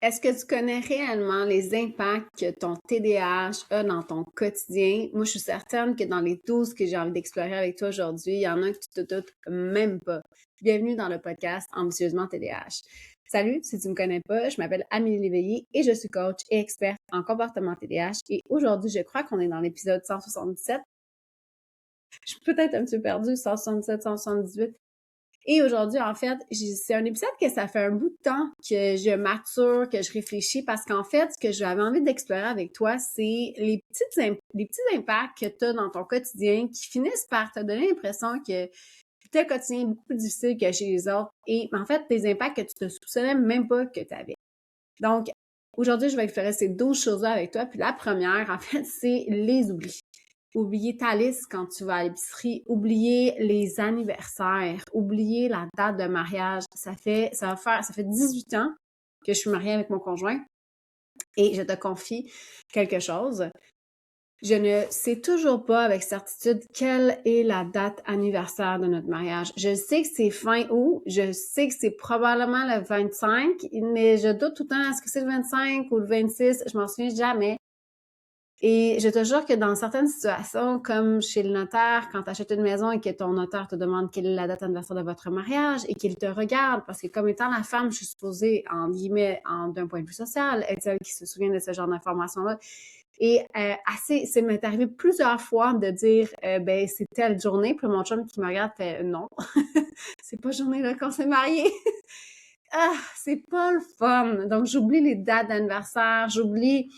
Est-ce que tu connais réellement les impacts que ton TDAH a dans ton quotidien? Moi, je suis certaine que dans les 12 que j'ai envie d'explorer avec toi aujourd'hui, il y en a que tu te doutes même pas. Bienvenue dans le podcast Ambitieusement TDAH. Salut, si tu me connais pas, je m'appelle Amélie Léveillé et je suis coach et experte en comportement TDAH. Et aujourd'hui, je crois qu'on est dans l'épisode 177. Je suis peut-être un petit peu perdue, 177, 178. Et aujourd'hui, en fait, c'est un épisode que ça fait un bout de temps que je mature, que je réfléchis, parce qu'en fait, ce que j'avais envie d'explorer avec toi, c'est les petits impacts que tu as dans ton quotidien qui finissent par te donner l'impression que tu as un quotidien beaucoup plus difficile que chez les autres. Et en fait, des impacts que tu te soupçonnais même pas que tu avais. Donc, aujourd'hui, je vais explorer ces 12 choses-là avec toi. Puis la première, en fait, c'est les oublis. Oublier ta liste quand tu vas à l'épicerie, oublier les anniversaires, oublier la date de mariage. Ça fait 18 ans que je suis mariée avec mon conjoint et je te confie quelque chose. Je ne sais toujours pas avec certitude quelle est la date anniversaire de notre mariage. Je sais que c'est fin août, je sais que c'est probablement le 25, mais je doute tout le temps, est-ce que c'est le 25 ou le 26? Je m'en souviens jamais. Et je te jure que dans certaines situations, comme chez le notaire, quand tu achètes une maison et que ton notaire te demande quelle est la date anniversaire de votre mariage et qu'il te regarde, parce que comme étant la femme, je suis supposée, en guillemets, d'un point de vue social, être celle qui se souvient de ce genre d'informations-là. Et ça m'est arrivé plusieurs fois de dire, ben c'est telle journée, puis mon chum qui me regarde fait, non, c'est pas journée-là qu'on s'est mariés. Ah, c'est pas le fun. Donc j'oublie les dates d'anniversaire, j'oublie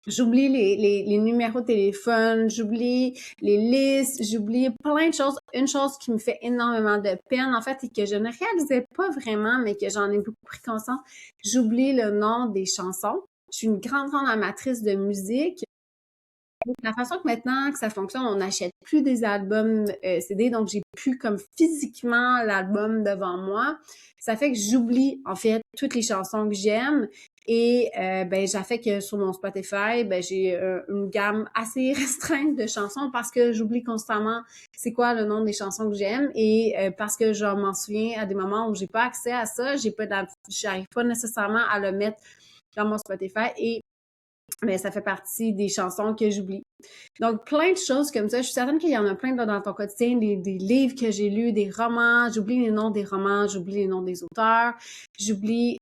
les numéros de téléphone, j'oublie les listes, j'oublie plein de choses. Une chose qui me fait énormément de peine, en fait, et que je ne réalisais pas vraiment, mais que j'en ai beaucoup pris conscience, j'oublie le nom des chansons. Je suis une grande amatrice de musique. La façon que maintenant que ça fonctionne, on n'achète plus des albums CD, donc j'ai plus comme physiquement l'album devant moi. Ça fait que j'oublie en fait toutes les chansons que j'aime et ben ça fait que sur mon Spotify, ben j'ai une gamme assez restreinte de chansons parce que j'oublie constamment c'est quoi le nom des chansons que j'aime et parce que je m'en souviens à des moments où j'ai pas accès à ça, j'arrive pas nécessairement à le mettre dans mon Spotify et mais ça fait partie des chansons que j'oublie. Donc, plein de choses comme ça. Je suis certaine qu'il y en a plein dans ton quotidien, des livres que j'ai lus, des romans. J'oublie les noms des romans, j'oublie les noms des auteurs. J'oublie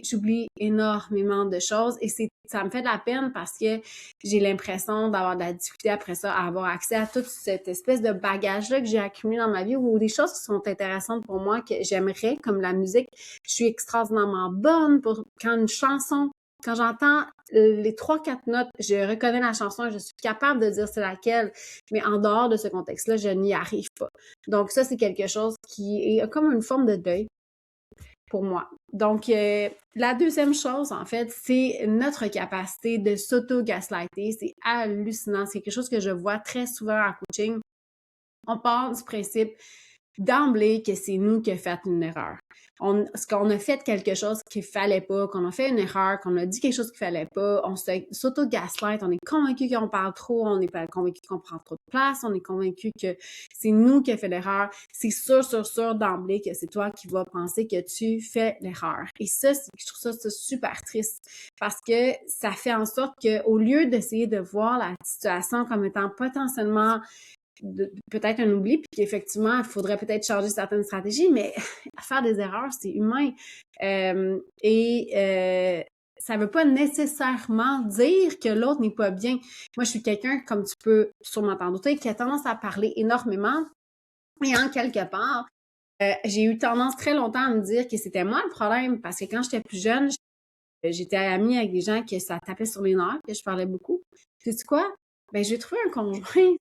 énormément de choses et ça me fait de la peine parce que j'ai l'impression d'avoir de la difficulté après ça à avoir accès à toute cette espèce de bagage-là que j'ai accumulé dans ma vie ou des choses qui sont intéressantes pour moi que j'aimerais, comme la musique. Je suis extraordinairement bonne pour quand une chanson quand j'entends les 3-4 notes, je reconnais la chanson et je suis capable de dire c'est laquelle, mais en dehors de ce contexte-là, je n'y arrive pas. Donc ça, c'est quelque chose qui est comme une forme de deuil pour moi. Donc, la deuxième chose, en fait, c'est notre capacité de s'auto-gaslighter. C'est hallucinant. C'est quelque chose que je vois très souvent en coaching. On part du principe d'emblée que c'est nous qui avons fait une erreur. Qu'on a fait quelque chose qu'il fallait pas, qu'on a fait une erreur, qu'on a dit quelque chose qu'il fallait pas, on s'auto-gaslight, on est convaincu qu'on parle trop, on est pas convaincu qu'on prend trop de place, on est convaincu que c'est nous qui avons fait l'erreur. C'est sûr d'emblée que c'est toi qui vas penser que tu fais l'erreur. Et ça, je trouve ça super triste parce que ça fait en sorte qu'au lieu d'essayer de voir la situation comme étant potentiellement peut-être un oubli, puis qu'effectivement, il faudrait peut-être changer certaines stratégies, mais faire des erreurs, c'est humain. Ça veut pas nécessairement dire que l'autre n'est pas bien. Moi, je suis quelqu'un, comme tu peux sûrement t'en douter, qui a tendance à parler énormément. Et en quelque part, j'ai eu tendance très longtemps à me dire que c'était moi le problème, parce que quand j'étais plus jeune, j'étais amie avec des gens que ça tapait sur les nerfs, que je parlais beaucoup. Puis, tu sais quoi? Ben, j'ai trouvé un conjoint.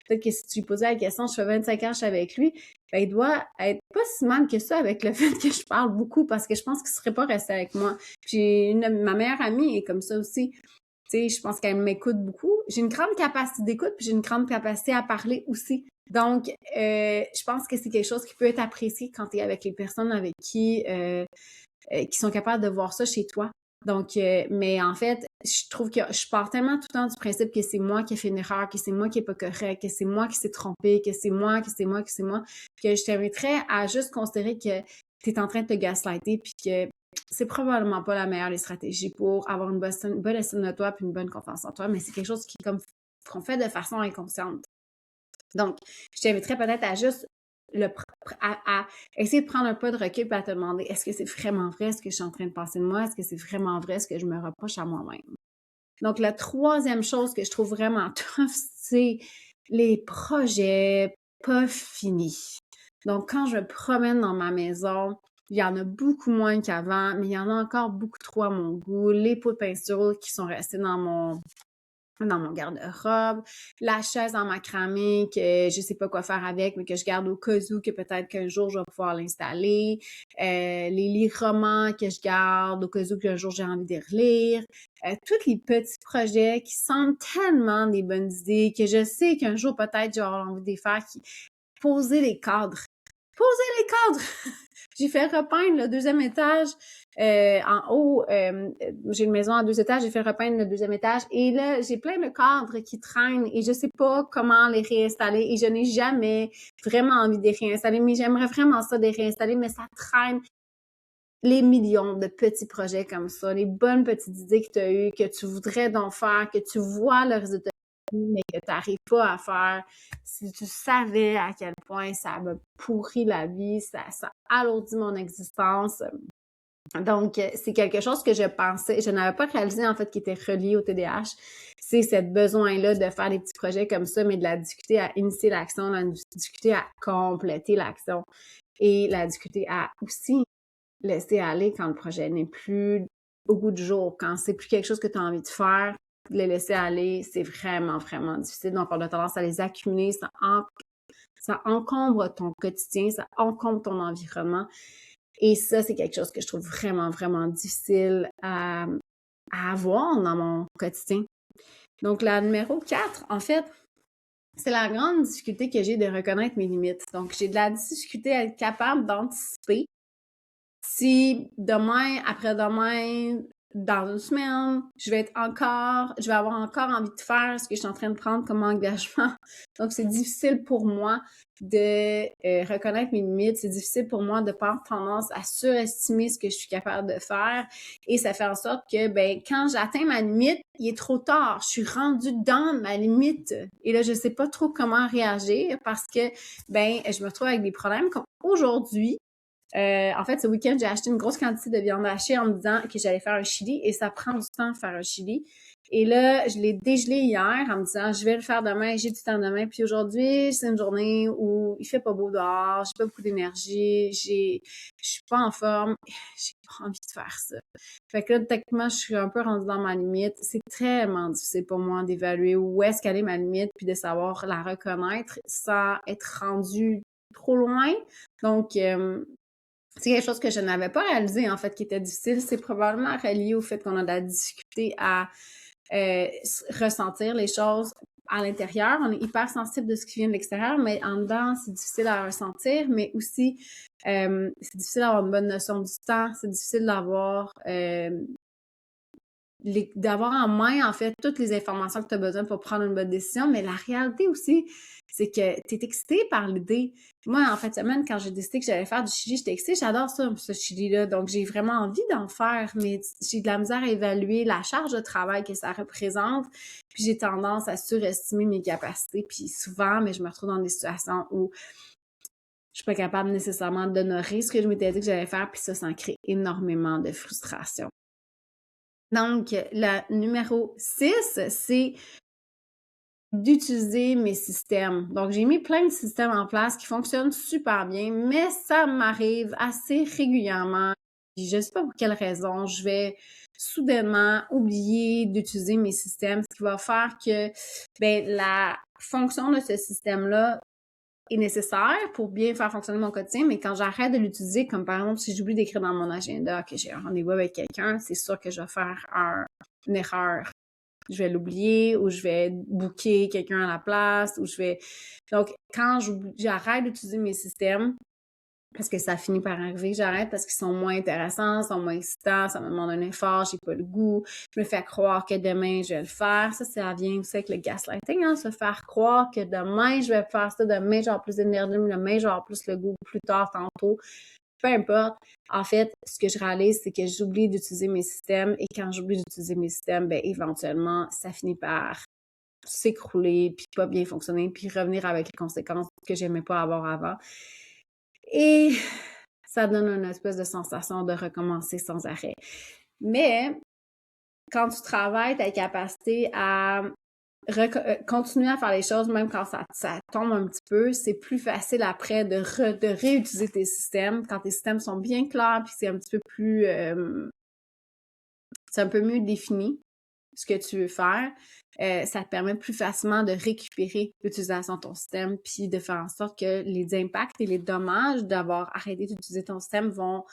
Peut-être que si tu lui posais la question, je fais 25 ans, je suis avec lui, ben, il doit être pas si mal que ça avec le fait que je parle beaucoup parce que je pense qu'il serait pas resté avec moi. Puis ma meilleure amie est comme ça aussi. Tu sais, je pense qu'elle m'écoute beaucoup. J'ai une grande capacité d'écoute, puis j'ai une grande capacité à parler aussi. Donc, je pense que c'est quelque chose qui peut être apprécié quand tu es avec les personnes avec qui sont capables de voir ça chez toi. Donc, mais en fait, je trouve que je pars tellement tout le temps du principe que c'est moi qui ai fait une erreur, que c'est moi qui est pas correct, que c'est moi qui s'est trompé, que c'est moi, que je t'inviterais à juste considérer que tu es en train de te gaslighter puis que c'est probablement pas la meilleure des stratégies pour avoir une bonne estime de toi puis une bonne confiance en toi, mais c'est quelque chose qu'on fait de façon inconsciente. Donc, je t'inviterais peut-être à juste à essayer de prendre un peu de recul et à te demander, est-ce que c'est vraiment vrai ce que je suis en train de penser de moi? Est-ce que c'est vraiment vrai ce que je me reproche à moi-même? Donc, la troisième chose que je trouve vraiment tough, c'est les projets pas finis. Donc, quand je me promène dans ma maison, il y en a beaucoup moins qu'avant, mais il y en a encore beaucoup trop à mon goût. Les pots de peinture qui sont restés dans mon garde-robe, la chaise en macramé que je sais pas quoi faire avec, mais que je garde au cas où que peut-être qu'un jour je vais pouvoir l'installer, les livres romans que je garde au cas où qu'un jour j'ai envie de relire, tous les petits projets qui semblent tellement des bonnes idées que je sais qu'un jour peut-être j'aurai envie de les faire, poser les cadres. Poser les cadres! J'ai fait repeindre le deuxième étage en haut. J'ai une maison à 2 étages, j'ai fait repeindre le deuxième étage. Et là, j'ai plein de cadres qui traînent et je sais pas comment les réinstaller. Et je n'ai jamais vraiment envie de les réinstaller, mais j'aimerais vraiment ça de les réinstaller, mais ça traîne les millions de petits projets comme ça, les bonnes petites idées que tu as eues, que tu voudrais donc faire, que tu vois le résultat, mais que tu n'arrives pas à faire. Si tu savais à quel point ça me pourrit la vie, ça alourdit mon existence. Donc, c'est quelque chose que je n'avais pas réalisé en fait qui était relié au TDAH. C'est cette besoin-là de faire des petits projets comme ça, mais de la difficulté à initier l'action, la difficulté à compléter l'action et la difficulté à aussi laisser aller quand le projet n'est plus au goût du jour, quand c'est plus quelque chose que tu as envie de faire, de les laisser aller, c'est vraiment, vraiment difficile. Donc, on a tendance à les accumuler, ça encombre ton quotidien, ça encombre ton environnement. Et ça, c'est quelque chose que je trouve vraiment, vraiment difficile à avoir dans mon quotidien. Donc, la numéro 4, en fait, c'est la grande difficulté que j'ai de reconnaître mes limites. Donc, j'ai de la difficulté à être capable d'anticiper si demain, après-demain, dans une semaine, je vais avoir encore envie de faire ce que je suis en train de prendre comme engagement. Donc, c'est difficile pour moi de reconnaître mes limites. C'est difficile pour moi de pas avoir tendance à surestimer ce que je suis capable de faire. Et ça fait en sorte que, quand j'atteins ma limite, il est trop tard. Je suis rendue dans ma limite. Et là, je sais pas trop comment réagir parce que, je me retrouve avec des problèmes comme aujourd'hui. En fait, ce week-end, j'ai acheté une grosse quantité de viande hachée en me disant que j'allais faire un chili et ça prend du temps de faire un chili. Et là, je l'ai dégelé hier en me disant je vais le faire demain, j'ai du temps demain. Puis aujourd'hui, c'est une journée où il fait pas beau dehors, j'ai pas beaucoup d'énergie, je suis pas en forme, j'ai pas envie de faire ça. Fait que là, techniquement, je suis un peu rendue dans ma limite. C'est tellement difficile pour moi d'évaluer où est-ce qu'elle est ma limite puis de savoir la reconnaître sans être rendue trop loin. Donc, c'est quelque chose que je n'avais pas réalisé, en fait, qui était difficile. C'est probablement relié au fait qu'on a de la difficulté à ressentir les choses à l'intérieur. On est hyper sensible de ce qui vient de l'extérieur, mais en dedans, c'est difficile à ressentir, mais aussi, c'est difficile d'avoir une bonne notion du temps. C'est difficile d'avoir en main, en fait, toutes les informations que tu as besoin pour prendre une bonne décision. Mais la réalité aussi, c'est que tu es excité par l'idée. Moi, en fin de semaine, quand j'ai décidé que j'allais faire du chili, j'étais excitée. J'adore ça, ce chili-là. Donc, j'ai vraiment envie d'en faire, mais j'ai de la misère à évaluer la charge de travail que ça représente. Puis, j'ai tendance à surestimer mes capacités. Puis, souvent, mais je me retrouve dans des situations où je suis pas capable nécessairement d'honorer ce que je m'étais dit que j'allais faire. Puis ça crée énormément de frustration. Donc, la numéro 6, c'est d'utiliser mes systèmes. Donc, j'ai mis plein de systèmes en place qui fonctionnent super bien, mais ça m'arrive assez régulièrement. Je ne sais pas pour quelle raison, je vais soudainement oublier d'utiliser mes systèmes, ce qui va faire que la fonction de ce système-là est nécessaire pour bien faire fonctionner mon quotidien, mais quand j'arrête de l'utiliser, comme par exemple, si j'oublie d'écrire dans mon agenda que j'ai un rendez-vous avec quelqu'un, c'est sûr que je vais faire une erreur. Je vais l'oublier ou je vais booker quelqu'un à la place ou Donc, quand j'arrête d'utiliser mes systèmes, parce que ça finit par arriver que j'arrête parce qu'ils sont moins intéressants, sont moins excitants, ça me demande un effort, j'ai pas le goût, je me fais croire que demain je vais le faire. Ça vient aussi avec le gaslighting, hein, se faire croire que demain je vais faire ça, demain j'ai plus d'énergie, demain j'ai plus le goût, plus tard, tantôt. peu importe. En fait, ce que je réalise, c'est que j'oublie d'utiliser mes systèmes et quand j'oublie d'utiliser mes systèmes, ben éventuellement, ça finit par s'écrouler, puis pas bien fonctionner, puis revenir avec les conséquences que j'aimais pas avoir avant. Et ça donne une espèce de sensation de recommencer sans arrêt. Mais quand tu travailles ta capacité à continuer à faire les choses, même quand ça tombe un petit peu, c'est plus facile après de réutiliser tes systèmes. Quand tes systèmes sont bien clairs, puis c'est un petit peu plus... c'est un peu mieux défini ce que tu veux faire, ça te permet plus facilement de récupérer l'utilisation de ton système puis de faire en sorte que les impacts et les dommages d'avoir arrêté d'utiliser ton système vont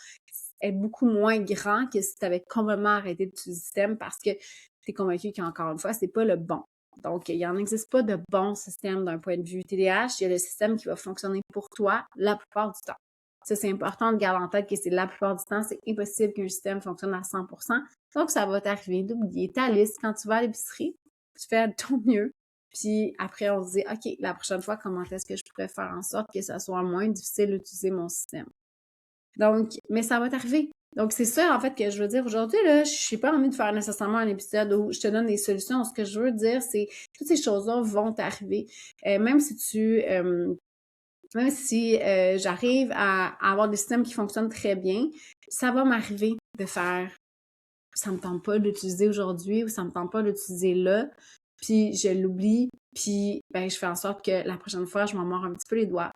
être beaucoup moins grands que si tu avais complètement arrêté d'utiliser le système parce que tu es convaincu qu'encore une fois, c'est pas le bon. Donc, il n'en existe pas de bon système d'un point de vue TDAH. Il y a le système qui va fonctionner pour toi la plupart du temps. Ça, c'est important de garder en tête que c'est la plupart du temps, c'est impossible qu'un système fonctionne à 100%. Donc, ça va t'arriver d'oublier ta liste quand tu vas à l'épicerie. Tu fais de ton mieux. Puis après, on se dit, OK, la prochaine fois, comment est-ce que je pourrais faire en sorte que ça soit moins difficile d'utiliser mon système? Donc, mais ça va t'arriver. Donc, c'est ça, en fait, que je veux dire aujourd'hui, là. Je n'ai pas envie de faire nécessairement un épisode où je te donne des solutions. Ce que je veux dire, c'est toutes ces choses-là vont t'arriver. Même si j'arrive à avoir des systèmes qui fonctionnent très bien, ça va m'arriver de faire ça me tente pas d'utiliser aujourd'hui ou ça me tente pas d'utiliser là, puis je l'oublie, puis ben je fais en sorte que la prochaine fois, je m'en mords un petit peu les doigts.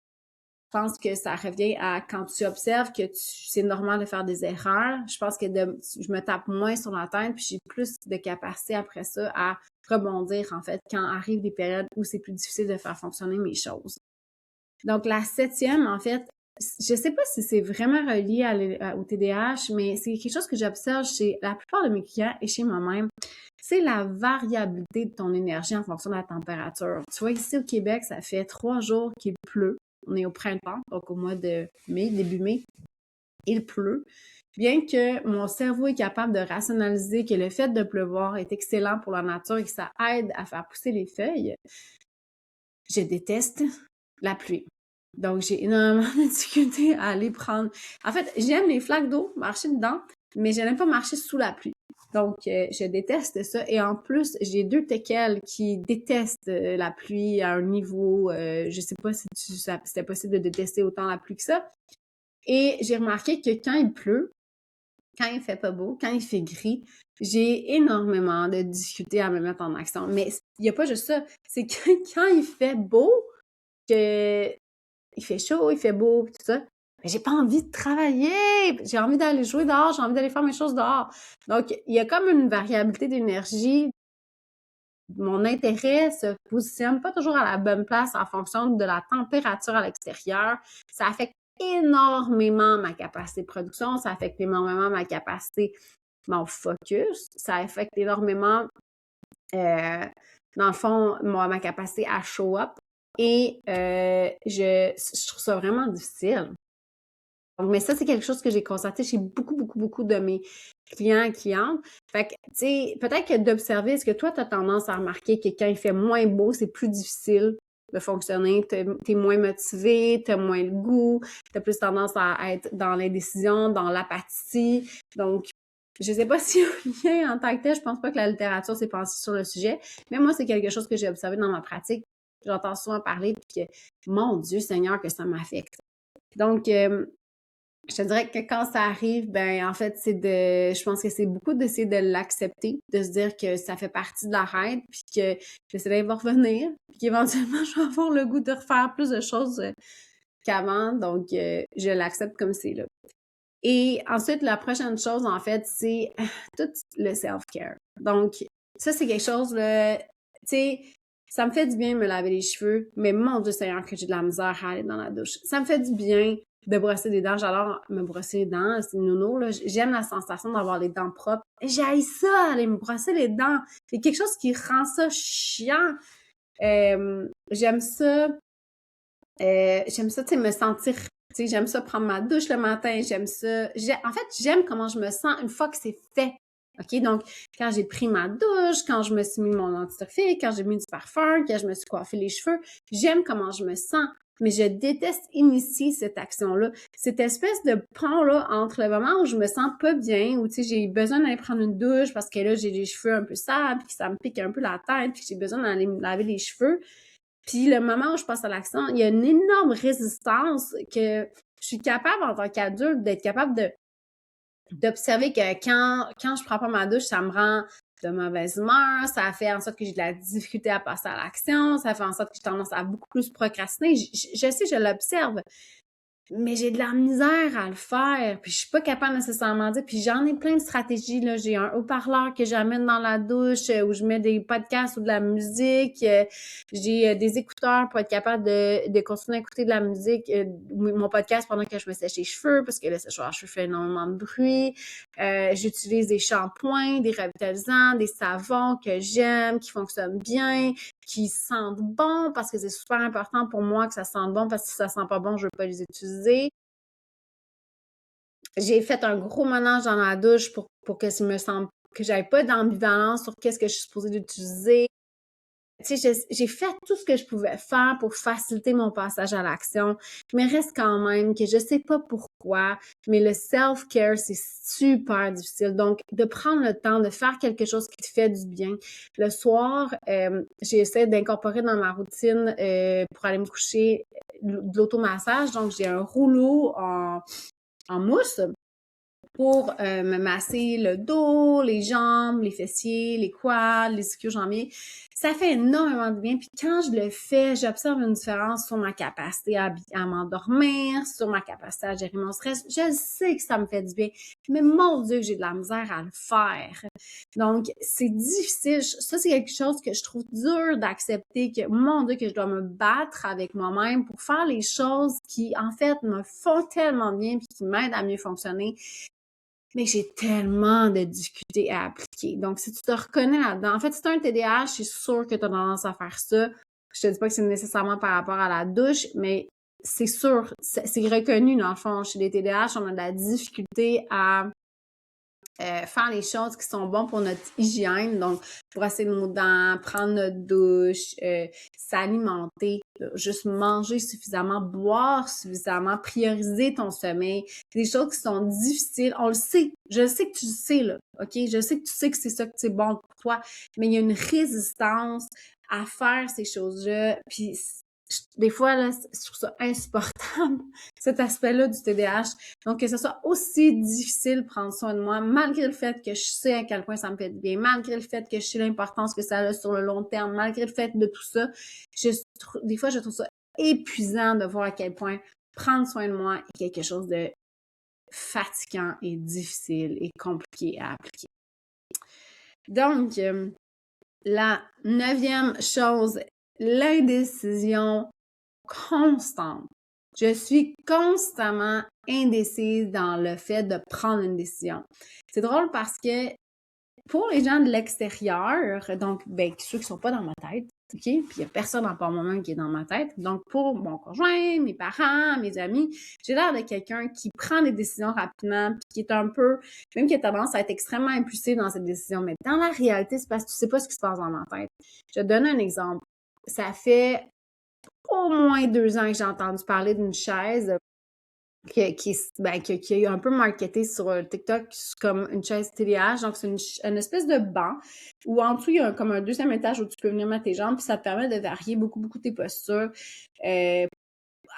Je pense que ça revient à quand tu observes que c'est normal de faire des erreurs. Je pense que je me tape moins sur la tête, puis j'ai plus de capacité après ça à rebondir, en fait, quand arrivent des périodes où c'est plus difficile de faire fonctionner mes choses. Donc, la septième, en fait, je sais pas si c'est vraiment relié au TDAH, mais c'est quelque chose que j'observe chez la plupart de mes clients et chez moi-même. C'est la variabilité de ton énergie en fonction de la température. Tu vois, ici au Québec, ça fait 3 jours qu'il pleut. On est au printemps, donc au mois de mai, début mai, il pleut. Bien que mon cerveau est capable de rationaliser que le fait de pleuvoir est excellent pour la nature et que ça aide à faire pousser les feuilles, je déteste la pluie. Donc, j'ai énormément de difficulté à aller prendre... En fait, j'aime les flaques d'eau, marcher dedans, mais je n'aime pas marcher sous la pluie. Donc, je déteste ça. Et en plus, j'ai 2 teckels qui détestent la pluie à un niveau... je sais pas si c'était possible de détester autant la pluie que ça. Et j'ai remarqué que quand il pleut, quand il fait pas beau, quand il fait gris, j'ai énormément de difficultés à me mettre en action. Mais il n'y a pas juste ça. C'est que quand il fait beau, que il fait chaud, il fait beau, tout ça. Mais j'ai pas envie de travailler. J'ai envie d'aller jouer dehors, j'ai envie d'aller faire mes choses dehors. Donc, il y a comme une variabilité d'énergie. Mon intérêt se positionne pas toujours à la bonne place en fonction de la température à l'extérieur. Ça affecte énormément ma capacité de production, ça affecte énormément ma capacité, mon focus, ça affecte énormément, dans le fond, ma capacité à show up. Et je trouve ça vraiment difficile. Mais ça, c'est quelque chose que j'ai constaté chez beaucoup de mes clients et clientes. Fait que, tu sais, peut-être que d'observer, est-ce que toi, tu as tendance à remarquer que quand il fait moins beau, c'est plus difficile de fonctionner, t'es moins motivé, t'as moins le goût, t'as plus tendance à être dans l'indécision, dans l'apathie. Donc, je sais pas s'il y a un lien en tant que tel, je pense pas que la littérature s'est penchée sur le sujet, mais moi, c'est quelque chose que j'ai observé dans ma pratique. J'entends souvent parler, puis que, mon Dieu Seigneur, que ça m'affecte. Donc, je te dirais que quand ça arrive, ben en fait, je pense que c'est beaucoup d'essayer de l'accepter, de se dire que ça fait partie de la règle, puis que le soleil va revenir, puis qu'éventuellement, je vais avoir le goût de refaire plus de choses qu'avant, donc je l'accepte comme c'est là. Et ensuite, la prochaine chose, en fait, c'est tout le self-care. Donc, ça, c'est quelque chose, là, tu sais, ça me fait du bien de me laver les cheveux, mais mon Dieu Seigneur, que j'ai de la misère à aller dans la douche. Ça me fait du bien de brosser des dents. J'adore me brosser les dents, c'est nono, là. J'aime la sensation d'avoir les dents propres. J'haïs ça, aller me brosser les dents. C'est quelque chose qui rend ça chiant. J'aime ça, tu sais, me sentir, tu sais, j'aime ça prendre ma douche le matin, j'aime ça. En fait, j'aime comment je me sens une fois que c'est fait. OK? Donc, quand j'ai pris ma douche, quand je me suis mis mon antitorfique, quand j'ai mis du parfum, quand je me suis coiffé les cheveux, j'aime comment je me sens. Mais je déteste initier cette action-là. Cette espèce de pont-là entre le moment où je me sens pas bien, où, tu sais, j'ai besoin d'aller prendre une douche parce que là, j'ai les cheveux un peu sales, puis que ça me pique un peu la tête, puis que j'ai besoin d'aller me laver les cheveux. Puis le moment où je passe à l'action, il y a une énorme résistance que je suis capable, en tant qu'adulte, d'être capable d'observer que quand je prends pas ma douche, ça me rend de mauvaise humeur, ça fait en sorte que j'ai de la difficulté à passer à l'action, ça fait en sorte que j'ai tendance à beaucoup plus procrastiner. Je sais, je l'observe, mais j'ai de la misère à le faire, puis je suis pas capable nécessairement de dire, puis j'en ai plein de stratégies, là. J'ai un haut-parleur que j'amène dans la douche, où je mets des podcasts ou de la musique, j'ai des écouteurs pour être capable de continuer à écouter de la musique, mon podcast pendant que je me sèche les cheveux, parce que le séchoir à cheveux fait énormément de bruit. J'utilise des shampoings, des revitalisants, des savons que j'aime, qui fonctionnent bien, qui sentent bon, parce que c'est super important pour moi que ça sente bon, parce que si ça sent pas bon, je veux pas les utiliser. J'ai fait un gros ménage dans la douche pour que je me sente, que j'avais pas d'ambivalence sur qu'est-ce que je suis supposée d'utiliser. Tu sais, j'ai fait tout ce que je pouvais faire pour faciliter mon passage à l'action, mais reste quand même que je sais pas pourquoi, mais le self-care, c'est super difficile. Donc, de prendre le temps de faire quelque chose qui te fait du bien. Le soir, j'essaie d'incorporer dans ma routine pour aller me coucher de l'automassage. Donc, j'ai un rouleau en mousse pour me masser le dos, les jambes, les fessiers, les quads, les ischio-jambiers. Ça fait énormément de bien. Puis quand je le fais, j'observe une différence sur ma capacité à m'endormir, sur ma capacité à gérer mon stress. Je sais que ça me fait du bien, mais mon Dieu, que j'ai de la misère à le faire. Donc, c'est difficile. Ça, c'est quelque chose que je trouve dur d'accepter, que mon Dieu, que je dois me battre avec moi-même pour faire les choses qui, en fait, me font tellement bien puis qui m'aident à mieux fonctionner, mais j'ai tellement de difficultés à appliquer. Donc, si tu te reconnais là-dedans, en fait, si tu as un TDAH, c'est sûr que tu as tendance à faire ça. Je te dis pas que c'est nécessairement par rapport à la douche, mais c'est sûr, c'est reconnu dans le fond. Chez les TDAH, on a de la difficulté à faire les choses qui sont bonnes pour notre hygiène, donc brosser nos dents, prendre notre douche, s'alimenter, juste manger suffisamment, boire suffisamment, prioriser ton sommeil. C'est des choses qui sont difficiles, on le sait, je sais que tu le sais, là, OK? Je sais que tu sais que c'est ça que c'est bon pour toi, mais il y a une résistance à faire ces choses-là, puis des fois, là, je trouve ça insupportable, cet aspect-là du TDAH. Donc, que ce soit aussi difficile de prendre soin de moi, malgré le fait que je sais à quel point ça me fait du bien, malgré le fait que je sais l'importance que ça a sur le long terme, malgré le fait de tout ça, des fois, je trouve ça épuisant de voir à quel point prendre soin de moi est quelque chose de fatigant et difficile et compliqué à appliquer. Donc, la 9e chose, l'indécision constante. Je suis constamment indécise dans le fait de prendre une décision. C'est drôle parce que pour les gens de l'extérieur, donc ceux qui sont pas dans ma tête, OK? Puis il y a personne en part moment qui est dans ma tête. Donc pour mon conjoint, mes parents, mes amis, j'ai l'air de quelqu'un qui prend des décisions rapidement, puis qui est un peu, même qui a tendance à être extrêmement impulsif dans cette décision. Mais dans la réalité, c'est parce que tu sais pas ce qui se passe dans ma tête. Je te donne un exemple. Ça fait au moins 2 ans que j'ai entendu parler d'une chaise qui a eu un peu marketé sur TikTok comme une chaise TDAH. Donc, c'est une espèce de banc où en dessous, il y a comme un deuxième étage où tu peux venir mettre tes jambes, puis ça te permet de varier beaucoup, beaucoup tes postures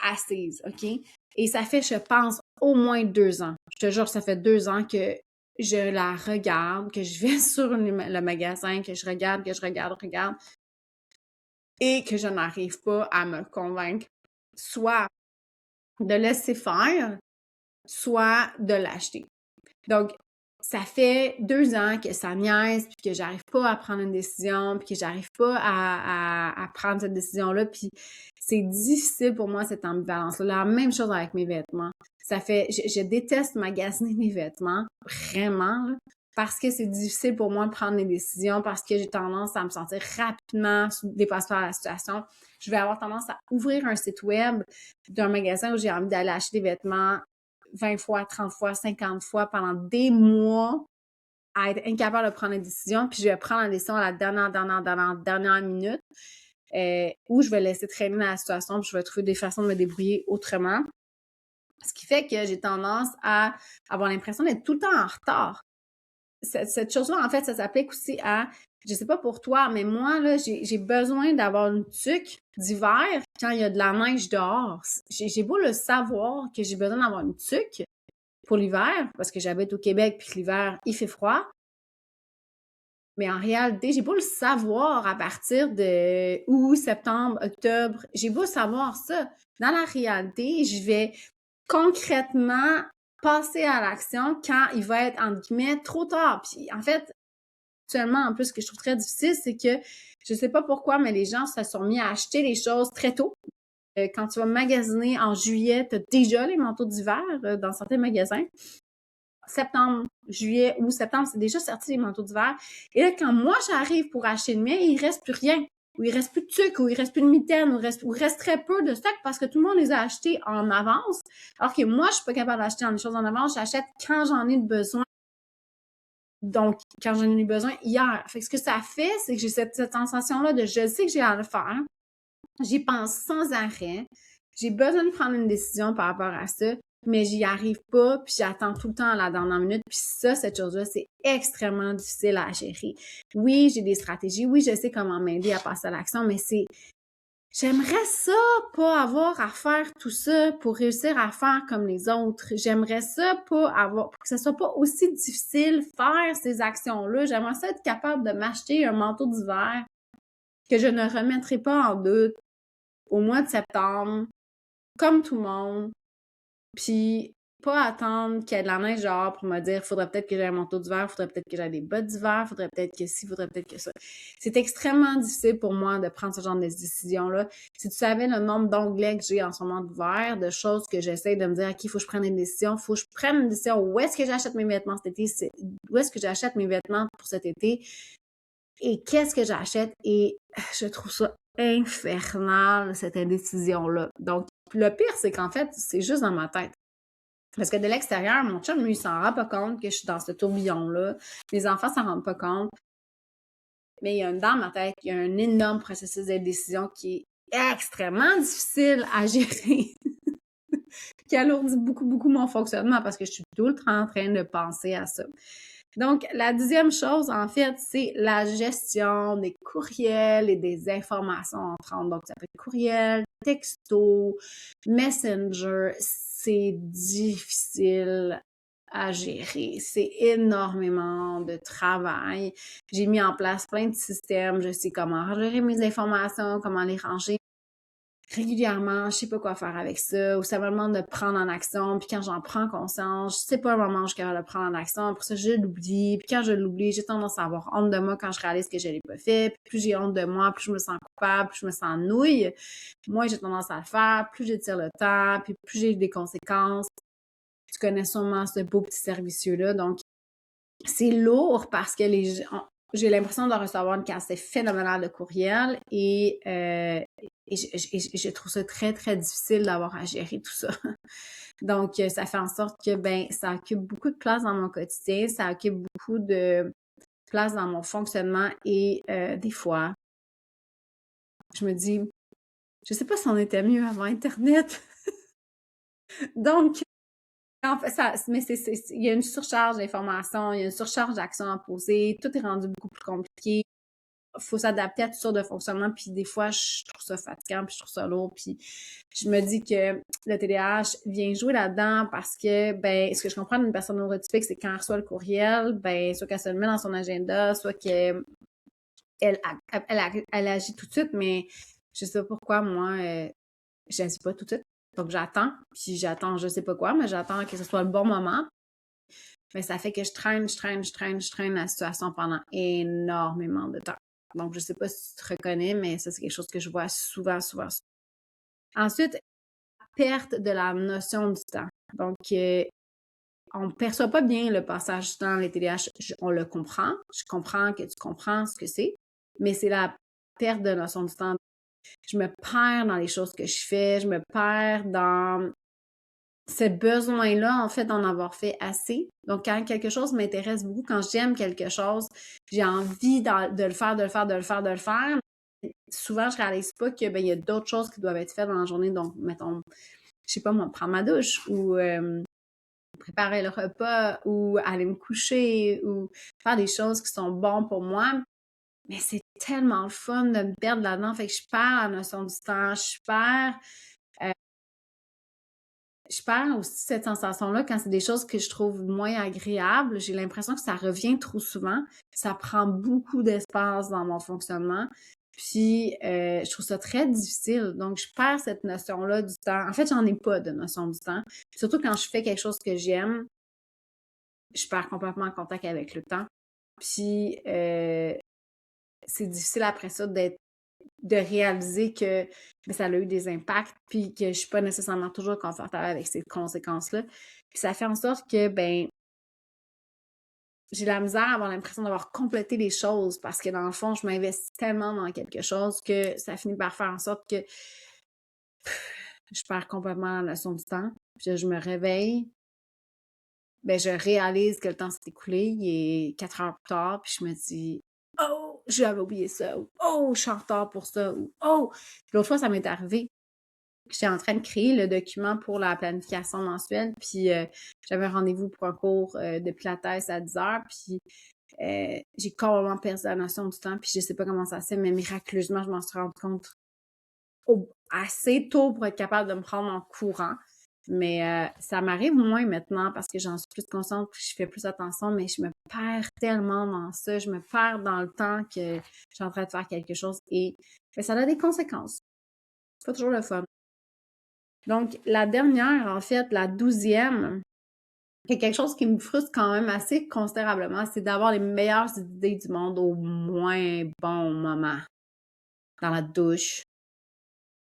assises, OK? Et ça fait, je pense, au moins 2 ans. Je te jure, ça fait 2 ans que je la regarde, que je vais sur le magasin, que je regarde, et que je n'arrive pas à me convaincre soit de laisser faire, soit de l'acheter. Donc, ça fait 2 ans que ça niaise, puis que j'arrive pas à prendre une décision, puis que j'arrive pas à prendre cette décision-là, puis c'est difficile pour moi, cette ambivalence-là. La même chose avec mes vêtements. Je déteste magasiner mes vêtements, vraiment, là, parce que c'est difficile pour moi de prendre des décisions, parce que j'ai tendance à me sentir rapidement dépassée par la situation. Je vais avoir tendance à ouvrir un site web d'un magasin où j'ai envie d'aller acheter des vêtements 20 fois, 30 fois, 50 fois pendant des mois à être incapable de prendre une décision, puis je vais prendre la décision à la dernière minute. ou je vais laisser traîner la situation puis je vais trouver des façons de me débrouiller autrement. Ce qui fait que j'ai tendance à avoir l'impression d'être tout le temps en retard. Cette chose-là, en fait, ça s'applique aussi à, je sais pas pour toi, mais moi, là, j'ai besoin d'avoir une tuque d'hiver quand il y a de la neige dehors. J'ai beau le savoir que j'ai besoin d'avoir une tuque pour l'hiver, parce que j'habite au Québec puis que l'hiver, il fait froid. Mais en réalité, j'ai beau le savoir à partir de août, septembre, octobre. J'ai beau savoir ça. Dans la réalité, je vais concrètement passer à l'action quand il va être, entre guillemets, trop tard. Puis en fait, actuellement, en plus, ce que je trouve très difficile, c'est que je sais pas pourquoi, mais les gens se sont mis à acheter les choses très tôt. Quand tu vas magasiner en juillet, tu as déjà les manteaux d'hiver dans certains magasins. Septembre, juillet ou septembre, c'est déjà sorti les manteaux d'hiver. Et là, quand moi, j'arrive pour acheter le mien, il reste plus rien. Ou il reste plus de tuque, ou il reste plus de mitaines, ou reste très peu de stock parce que tout le monde les a achetés en avance. Alors que moi, je suis pas capable d'acheter des choses en avance. J'achète quand j'en ai besoin. Donc, quand j'en ai eu besoin hier. Fait que ce que ça fait, c'est que j'ai cette sensation-là de je sais que j'ai à le faire. J'y pense sans arrêt. J'ai besoin de prendre une décision par rapport à ça, mais j'y arrive pas, puis j'attends tout le temps à la dernière minute. Puis ça, cette chose-là, c'est extrêmement difficile à gérer. Oui, j'ai des stratégies. Oui, je sais comment m'aider à passer à l'action, mais j'aimerais ça pas avoir à faire tout ça pour réussir à faire comme les autres. J'aimerais ça pas avoir, pour que ce soit pas aussi difficile faire ces actions-là. J'aimerais ça être capable de m'acheter un manteau d'hiver que je ne remettrai pas en doute au mois de septembre, comme tout le monde, puis pas attendre qu'il y ait de la neige dehors pour me dire faudrait peut-être que j'aie un manteau d'hiver, faudrait peut-être que j'aie des bottes d'hiver, faudrait peut-être que ci, faudrait peut-être que ça. C'est extrêmement difficile pour moi de prendre ce genre de décision-là. Si tu savais le nombre d'onglets que j'ai en ce moment d'hiver, de choses que j'essaie de me dire, OK, il faut que je prenne une décision, faut que je prenne une décision, où est-ce que j'achète mes vêtements cet été, où est-ce que j'achète mes vêtements pour cet été, et qu'est-ce que j'achète, et je trouve ça infernal, cette indécision-là. Donc, le pire, c'est qu'en fait, c'est juste dans ma tête. Parce que de l'extérieur, mon chum, lui, il s'en rend pas compte que je suis dans ce tourbillon-là. Les enfants s'en rendent pas compte. Mais il y a dans ma tête, il y a un énorme processus de décision qui est extrêmement difficile à gérer. Qui alourdit beaucoup, beaucoup mon fonctionnement parce que je suis tout le temps en train de penser à ça. Donc, la deuxième chose, en fait, c'est la gestion des courriels et des informations entrantes. Donc, ça peut être courriel, texto, messenger. C'est difficile à gérer. C'est énormément de travail. J'ai mis en place plein de systèmes. Je sais comment gérer mes informations, comment les ranger régulièrement, je sais pas quoi faire avec ça, ou ça me demande de prendre en action, puis quand j'en prends conscience, je sais pas un moment où je suis capable de prendre en action, pour ça je l'oublie, puis quand je l'oublie, j'ai tendance à avoir honte de moi quand je réalise que je l'ai pas fait, puis plus j'ai honte de moi, plus je me sens coupable, plus je me sens nouille, moi j'ai tendance à le faire, plus j'étire le temps, puis plus j'ai des conséquences. Tu connais sûrement ce beau petit servicieux-là, donc c'est lourd parce que j'ai l'impression de recevoir une quantité phénoménale de courriels et je trouve ça très, très difficile d'avoir à gérer tout ça. Donc, ça fait en sorte que, ça occupe beaucoup de place dans mon quotidien, ça occupe beaucoup de place dans mon fonctionnement et des fois, je me dis, je sais pas si on était mieux avant Internet. Donc, en fait, il y a une surcharge d'informations, il y a une surcharge d'actions à poser, tout est rendu beaucoup plus compliqué. Faut s'adapter à toutes sortes de fonctionnements, puis des fois, je trouve ça fatigant, puis je trouve ça lourd, puis je me dis que le TDAH vient jouer là-dedans parce que, ce que je comprends d'une personne neurotypique, c'est quand elle reçoit le courriel, soit qu'elle se le met dans son agenda, soit qu'elle elle agit tout de suite, mais je sais pas pourquoi, moi, j'agis pas tout de suite. Donc, j'attends, puis j'attends je sais pas quoi, mais j'attends que ce soit le bon moment. Mais ça fait que je traîne la situation pendant énormément de temps. Donc, je sais pas si tu te reconnais, mais ça, c'est quelque chose que je vois souvent, souvent, souvent. Ensuite, perte de la notion du temps. Donc, on ne perçoit pas bien le passage du temps, les TDAH, on le comprend. Je comprends que tu comprends ce que c'est, mais c'est la perte de notion du temps. Je me perds dans les choses que je fais, je me perds dans ce besoin-là, en fait, d'en avoir fait assez. Donc, quand quelque chose m'intéresse beaucoup, quand j'aime quelque chose, j'ai envie de le faire. souvent, je réalise pas que, ben, il y a d'autres choses qui doivent être faites dans la journée. Donc, mettons, je sais pas moi, prendre ma douche ou préparer le repas ou aller me coucher ou faire des choses qui sont bonnes pour moi. Mais c'est tellement le fun de me perdre là-dedans. Fait que je perds la notion du temps, je perds aussi cette sensation-là quand c'est des choses que je trouve moins agréables. J'ai l'impression que ça revient trop souvent. Ça prend beaucoup d'espace dans mon fonctionnement. Puis, je trouve ça très difficile. Donc, je perds cette notion-là du temps. En fait, j'en ai pas de notion du temps. Surtout quand je fais quelque chose que j'aime, je perds complètement en contact avec le temps. Puis, c'est difficile après ça de réaliser que ben, ça a eu des impacts, puis que je suis pas nécessairement toujours confortable avec ces conséquences-là. Puis ça fait en sorte que, ben, j'ai la misère à avoir l'impression d'avoir complété les choses parce que dans le fond, je m'investis tellement dans quelque chose que ça finit par faire en sorte que je perds complètement la notion du temps. Puis je me réveille, ben, je réalise que le temps s'est écoulé, il est 4 heures plus tard, puis je me dis oh, j'avais oublié ça, ou oh, je suis en retard pour ça, ou oh. Puis l'autre fois, ça m'est arrivé. J'étais en train de créer le document pour la planification mensuelle, puis j'avais un rendez-vous pour un cours de pilates à 10 heures, puis j'ai complètement perdu la notion du temps, puis je sais pas comment ça se fait, mais miraculeusement, je m'en suis rendu compte assez tôt pour être capable de me prendre en courant. Mais ça m'arrive moins maintenant parce que j'en suis plus consciente, puis je fais plus attention, mais je me perds tellement dans ça, je me perds dans le temps que je suis en train de faire quelque chose et ben, ça a des conséquences. C'est pas toujours le fun. Donc, la dernière, en fait, la 12e, c'est quelque chose qui me frustre quand même assez considérablement, c'est d'avoir les meilleures idées du monde au moins bon moment. Dans la douche,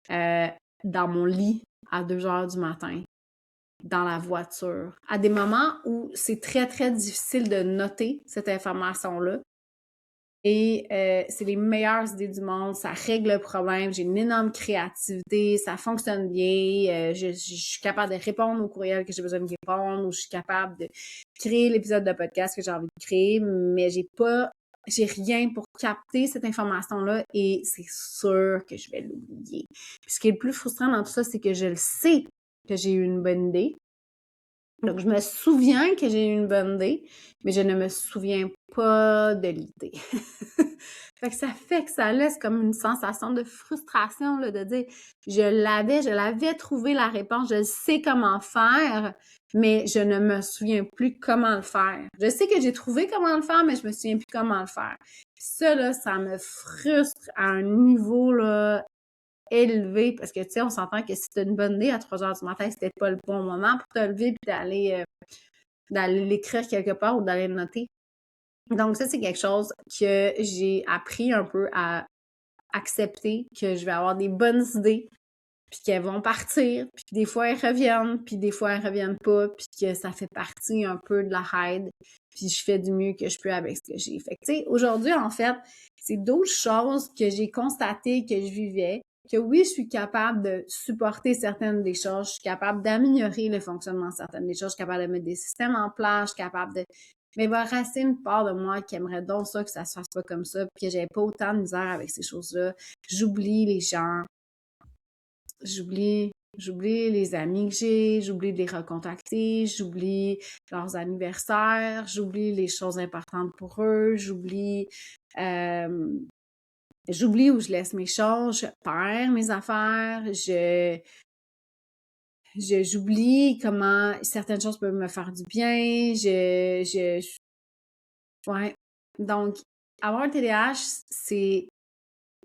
dans mon lit à 2 heures du matin, dans la voiture, à des moments où c'est très, très difficile de noter cette information-là. Et c'est les meilleures idées du monde, ça règle le problème, j'ai une énorme créativité, ça fonctionne bien, je suis capable de répondre aux courriels que j'ai besoin de répondre, ou je suis capable de créer l'épisode de podcast que j'ai envie de créer, mais j'ai rien pour capter cette information-là et c'est sûr que je vais l'oublier. Puis ce qui est le plus frustrant dans tout ça, c'est que je le sais que j'ai eu une bonne idée. Donc, je me souviens que j'ai eu une bonne idée, mais je ne me souviens pas de l'idée. Fait que ça laisse comme une sensation de frustration, là, de dire, je l'avais trouvé la réponse, je sais comment faire, mais je ne me souviens plus comment le faire. Je sais que j'ai trouvé comment le faire, mais je me souviens plus comment le faire. Puis ça, là, ça me frustre à un niveau, là, élevé, parce que, tu sais, on s'entend que si t'as une bonne idée à 3 heures du matin, c'était pas le bon moment pour te lever puis d'aller l'écrire quelque part ou d'aller le noter. Donc, ça, c'est quelque chose que j'ai appris un peu à accepter, que je vais avoir des bonnes idées, puis qu'elles vont partir, puis des fois, elles reviennent, puis des fois, elles reviennent pas, puis que ça fait partie un peu de la ride, puis je fais du mieux que je peux avec ce que j'ai. Fait que, tu sais, aujourd'hui, en fait, c'est d'autres choses que j'ai constatées que je vivais, que oui, je suis capable de supporter certaines des choses, je suis capable d'améliorer le fonctionnement de certaines des choses, je suis capable de mettre des systèmes en place, je suis capable de... Mais il va rester une part de moi qui aimerait donc ça, que ça se fasse pas comme ça, puis que j'avais pas autant de misère avec ces choses-là. J'oublie les gens, j'oublie les amis que j'oublie de les recontacter, j'oublie leurs anniversaires, j'oublie les choses importantes pour eux, j'oublie où je laisse mes choses, je perds mes affaires, j'oublie comment certaines choses peuvent me faire du bien, ouais. Donc, avoir un TDAH, c'est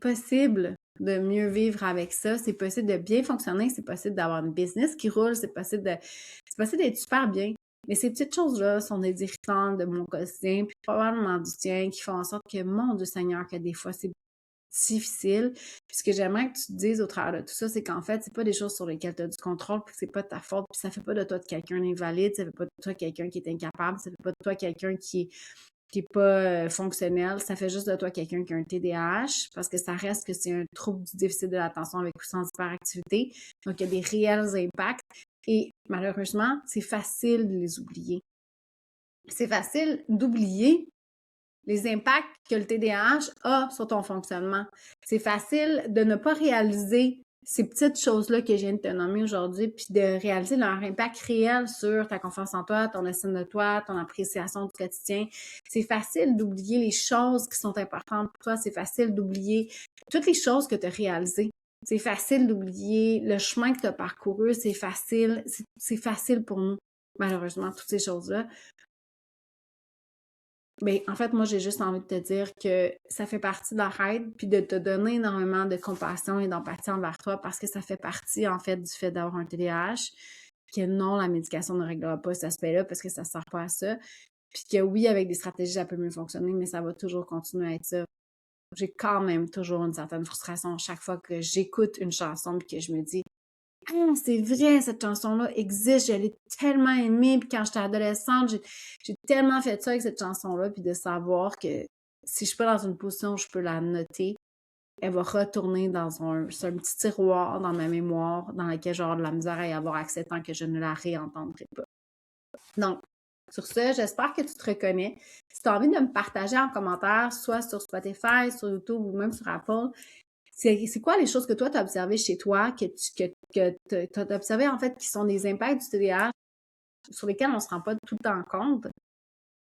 possible de mieux vivre avec ça, c'est possible de bien fonctionner, c'est possible d'avoir une business qui roule, c'est possible d'être super bien. Mais ces petites choses-là sont des irritants de mon quotidien, puis probablement du tien, qui font en sorte que, mon Dieu Seigneur, que des fois, c'est difficile. Puis ce que j'aimerais que tu te dises au travers de tout ça, c'est qu'en fait, c'est pas des choses sur lesquelles tu as du contrôle, puis c'est pas de ta faute, puis ça fait pas de toi de quelqu'un d'invalide, ça fait pas de toi quelqu'un qui est incapable, ça fait pas de toi quelqu'un qui est pas fonctionnel, ça fait juste de toi quelqu'un qui a un TDAH, parce que ça reste que c'est un trouble du déficit de l'attention avec ou sans hyperactivité. Donc, il y a des réels impacts. Et malheureusement, c'est facile de les oublier. C'est facile d'oublier les impacts que le TDAH a sur ton fonctionnement. C'est facile de ne pas réaliser ces petites choses-là que je viens de te nommer aujourd'hui, puis de réaliser leur impact réel sur ta confiance en toi, ton estime de toi, ton appréciation du quotidien. C'est facile d'oublier les choses qui sont importantes pour toi. C'est facile d'oublier toutes les choses que tu as réalisées. C'est facile d'oublier le chemin que tu as parcouru. C'est facile pour nous, malheureusement, toutes ces choses-là. Mais en fait, moi, j'ai juste envie de te dire que ça fait partie de la règle, puis de te donner énormément de compassion et d'empathie envers toi parce que ça fait partie, en fait, du fait d'avoir un TDAH, puis que non, la médication ne réglera pas cet aspect-là parce que ça ne sert pas à ça. Puis que oui, avec des stratégies, ça peut mieux fonctionner, mais ça va toujours continuer à être ça. J'ai quand même toujours une certaine frustration chaque fois que j'écoute une chanson puis que je me dis ah, c'est vrai, cette chanson-là existe, je l'ai tellement aimée, puis quand j'étais adolescente, j'ai tellement fait ça avec cette chanson-là, puis de savoir que si je suis pas dans une position où je peux la noter, elle va retourner sur un petit tiroir dans ma mémoire, dans lequel j'aurai de la misère à y avoir accès tant que je ne la réentendrai pas. Donc, sur ce, j'espère que tu te reconnais. Si tu as envie de me partager en commentaire, soit sur Spotify, sur YouTube ou même sur Apple, c'est quoi les choses que toi, tu as observées chez toi, que tu as observé en fait, qui sont des impacts du TDAH sur lesquels on ne se rend pas tout le temps compte?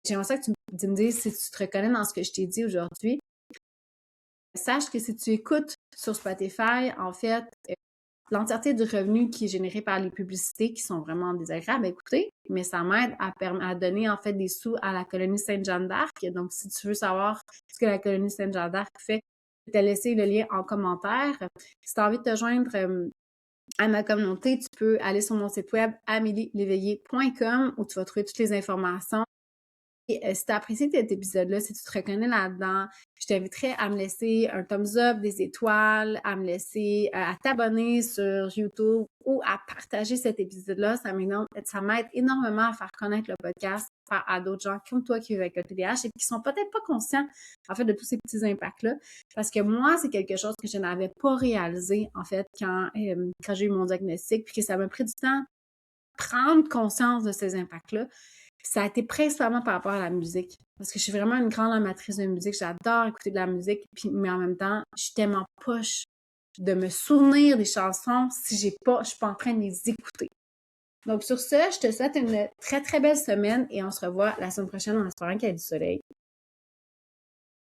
J'aimerais ça que tu me dises si tu te reconnais dans ce que je t'ai dit aujourd'hui. Sache que si tu écoutes sur Spotify, en fait, l'entièreté du revenu qui est généré par les publicités qui sont vraiment désagréables à écouter, mais ça m'aide à donner en fait des sous à la colonie Sainte-Jeanne d'Arc. Donc, si tu veux savoir ce que la colonie Sainte-Jeanne d'Arc fait, je vais te laisser le lien en commentaire. Si tu as envie de te joindre à ma communauté, tu peux aller sur mon site web amelieleveillé.com où tu vas trouver toutes les informations. Et si tu as apprécié cet épisode-là, si tu te reconnais là-dedans, je t'inviterais à me laisser un thumbs up, des étoiles, à me laisser, à t'abonner sur YouTube ou à partager cet épisode-là. Ça m'aide énormément à faire connaître le podcast à d'autres gens comme toi qui vivent avec le TDAH et qui sont peut-être pas conscients, en fait, de tous ces petits impacts-là. Parce que moi, c'est quelque chose que je n'avais pas réalisé, en fait, quand j'ai eu mon diagnostic, puis que ça m'a pris du temps prendre conscience de ces impacts-là. Ça a été principalement par rapport à la musique. Parce que je suis vraiment une grande amatrice de musique. J'adore écouter de la musique, mais en même temps, je suis tellement poche de me souvenir des chansons si je suis pas en train de les écouter. Donc sur ce, je te souhaite une très très belle semaine et on se revoit la semaine prochaine en espérant qu'il y ait du soleil.